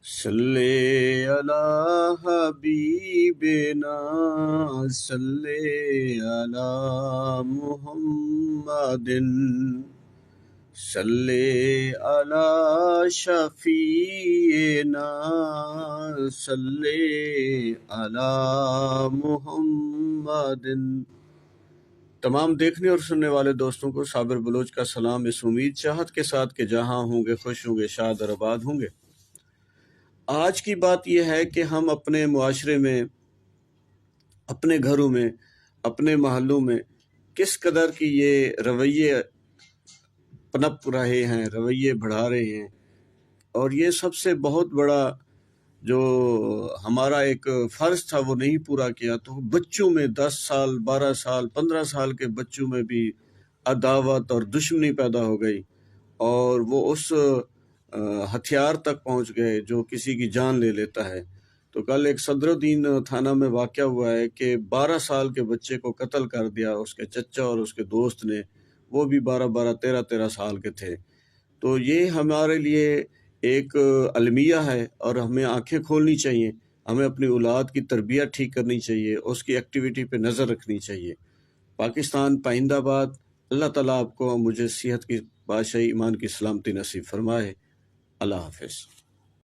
صلی علی حبیبنا صلی علی محمد صلی علی شفیعنا صلی علی محمد۔ تمام دیکھنے اور سننے والے دوستوں کو صابر بلوچ کا سلام، اس امید چاہت کے ساتھ کہ جہاں ہوں گے خوش ہوں گے، شاد اور آباد ہوں گے۔ آج کی بات یہ ہے کہ ہم اپنے معاشرے میں، اپنے گھروں میں، اپنے محلوں میں کس قدر کی یہ رویے پنپ رہے ہیں، رویے بڑھا رہے ہیں، اور یہ سب سے بہت بڑا جو ہمارا ایک فرض تھا وہ نہیں پورا کیا۔ تو بچوں میں 10 سال 12 سال 15 سال کے بچوں میں بھی عداوت اور دشمنی پیدا ہو گئی، اور وہ اس ہتھیار تک پہنچ گئے جو کسی کی جان لے لیتا ہے۔ تو کل ایک صدر الدین تھانہ میں واقعہ ہوا ہے کہ 12 سال کے بچے کو قتل کر دیا اس کے چچا اور اس کے دوست نے، وہ بھی 12 13 سال کے تھے۔ تو یہ ہمارے لیے ایک المیہ ہے، اور ہمیں آنکھیں کھولنی چاہیے، ہمیں اپنی اولاد کی تربیت ٹھیک کرنی چاہیے، اس کی ایکٹیویٹی پہ نظر رکھنی چاہیے۔ پاکستان پائندہ باد۔ اللہ تعالیٰ آپ کو مجھے صحت کی بادشاہی، ایمان کی سلامتی نصیب فرمائے۔ اللہ حافظ۔